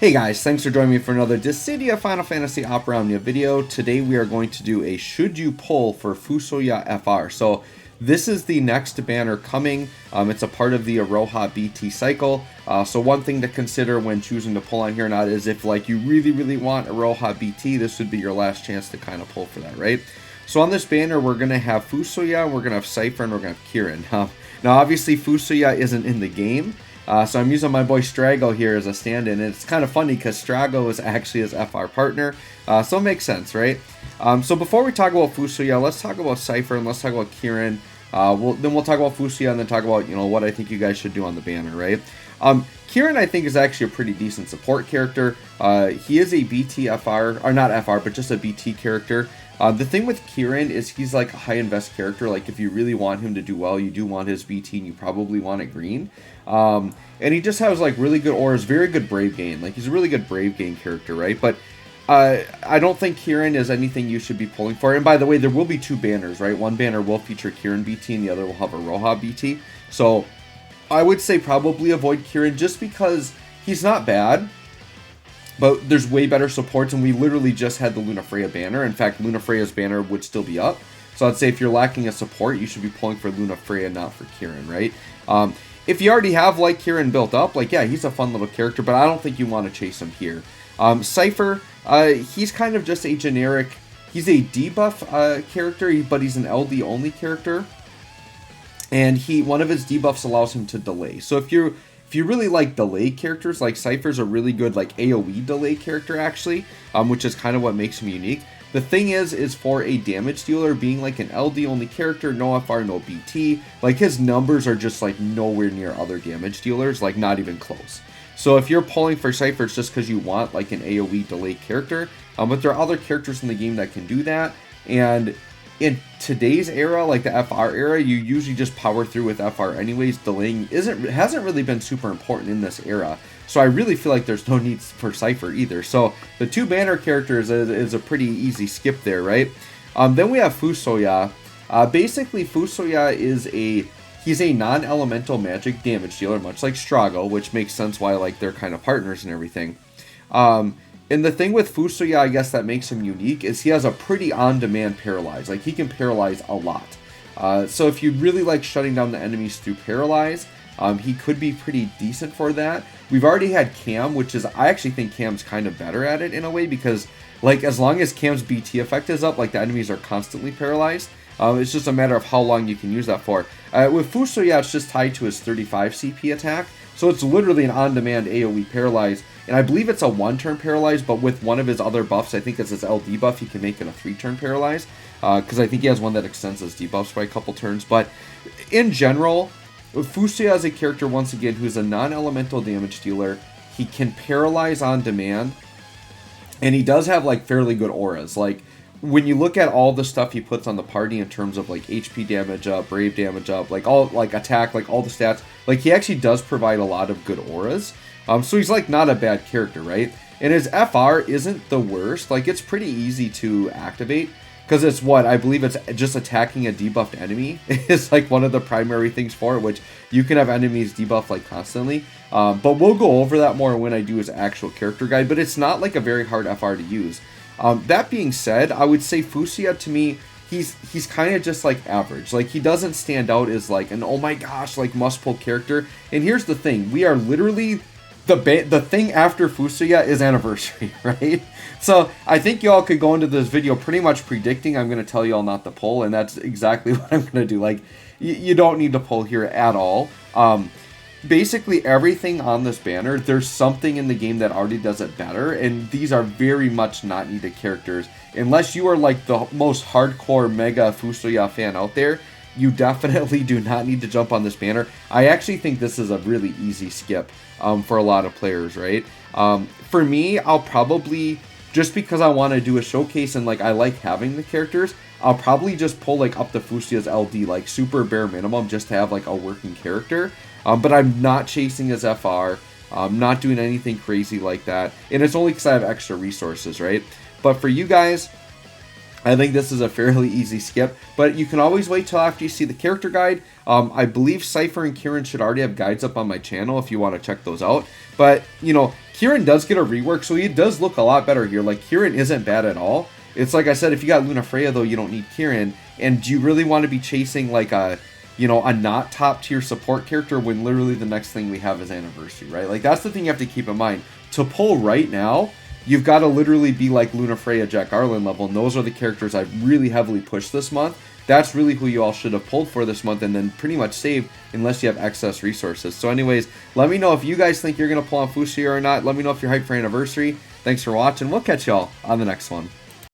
Hey guys, thanks for joining me for another Dissidia Final Fantasy Opera Omnia video. Today we are going to do a should you pull for Fusoya FR. So this is the next banner coming. It's a part of the Aroha BT cycle. So one thing to consider when choosing to pull on here or not is if like you really want Aroha BT, this would be your last chance to kind of pull for that, right? So on this banner we're going to have Fusoya, we're going to have Seifer, and we're going to have Cieran. Now obviously Fusoya isn't in the game. So I'm using my boy Strago here as a stand-in, and it's kind of funny because Strago is actually his FR partner, so it makes sense, right? So before we talk about Fusoya, let's talk about Seifer and let's talk about Cieran. Then we'll talk about Fusoya and then talk about what I think you guys should do on the banner, right? Cieran I think is actually a pretty decent support character. He is a BT FR, or not FR, but just a BT character. The thing with Cieran is he's like a high invest character. Like if you really want him to do well, you do want his BT and you probably want it green. And he just has like really good auras, very good Brave Gain. Like he's a really good Brave Gain character, right? But I don't think Cieran is anything you should be pulling for. And by the way, there will be two banners, right? One banner will feature Cieran BT and the other will have Aroha BT. So I would say probably avoid Cieran just because he's not bad. But there's way better supports, and we literally just had the Lunafreya banner. In fact, Lunafreya's banner would still be up. So I'd say if you're lacking a support, you should be pulling for Lunafreya, not for Cieran, right? If you already have, like, Cieran built up, like, yeah, he's a fun little character, but I don't think you want to chase him here. Seifer, he's kind of just a generic, he's a debuff character, but he's an LD only character. And one of his debuffs allows him to delay. So if you really like delay characters, like Seifer's a really good like AoE delay character actually, which is kind of what makes him unique. The thing is for a damage dealer, being like an LD only character, no FR, no BT, like his numbers are just like nowhere near other damage dealers, like not even close. So if you're pulling for Seifer, it's just because you want like an AoE delay character, but there are other characters in the game that can do that, and in today's era, like the FR era, you usually just power through with FR anyways. Delaying hasn't really been super important in this era. So I really feel like there's no need for Seifer either. So the two banner characters is a pretty easy skip there, right? Then we have Fusoya. Basically, Fusoya he's a non-elemental magic damage dealer, much like Strago, which makes sense why like they're kind of partners and everything. And the thing with Fusoya, I guess that makes him unique, is he has a pretty on-demand paralyze. Like, he can paralyze a lot. So if you really like shutting down the enemies through paralyze, he could be pretty decent for that. We've already had Cam, which is, I actually think Cam's kind of better at it in a way, because, like, as long as Cam's BT effect is up, like, the enemies are constantly paralyzed. It's just a matter of how long you can use that for. With Fusoya, it's just tied to his 35 CP attack, so it's literally an on-demand AoE paralyze. And I believe it's a 1-turn paralyze, but with one of his other buffs, I think it's his LD buff, he can make it a 3-turn paralyze. Because I think he has one that extends his debuffs by a couple turns. But in general, Fusoya is a character, once again, who's a non-elemental damage dealer. He can paralyze on demand. And he does have, like, fairly good auras. Like, when you look at all the stuff he puts on the party in terms of, like, HP damage up, Brave damage up, like, all, like, attack, like, all the stats, like, he actually does provide a lot of good auras. So he's, like, not a bad character, right? And his FR isn't the worst. Like, it's pretty easy to activate, because it's I believe it's just attacking a debuffed enemy is, like, one of the primary things for it, which you can have enemies debuff, like, constantly. But we'll go over that more when I do his actual character guide, but it's not, like, a very hard FR to use. That being said, I would say Fusoya, to me, he's kind of just like average. Like, he doesn't stand out as like an oh my gosh, like must pull character. And here's the thing, we are literally the thing after Fusoya is Anniversary, right? So I think y'all could go into this video pretty much predicting I'm going to tell y'all not to pull, and that's exactly what I'm going to do. Like, you don't need to pull here at all. Basically everything on this banner, there's something in the game that already does it better, and these are very much not needed characters. Unless you are like the most hardcore mega Fusoya fan out there, you definitely do not need to jump on this banner. I actually think this is a really easy skip for a lot of players, right? For me, I'll probably, just because I want to do a showcase and like I like having the characters, I'll probably just pull like up to Fusoya's LD, like super bare minimum, just to have like a working character. But I'm not chasing his FR. I'm not doing anything crazy like that. And it's only because I have extra resources, right? But for you guys, I think this is a fairly easy skip, but you can always wait till after you see the character guide. I believe Seifer and Cieran should already have guides up on my channel if you want to check those out. But, you know, Cieran does get a rework, so he does look a lot better here. Like, Cieran isn't bad at all. It's like I said, if you got Luna Freya, though, you don't need Cieran. And do you really want to be chasing, like, a not top-tier support character when literally the next thing we have is Anniversary, right? Like, that's the thing you have to keep in mind. To pull right now, you've got to literally be like Luna Freya, Jack Garland level, and those are the characters I've really heavily pushed this month. That's really who you all should have pulled for this month and then pretty much saved unless you have excess resources. So anyways, let me know if you guys think you're going to pull on Fusoya or not. Let me know if you're hyped for Anniversary. Thanks for watching. We'll catch y'all on the next one.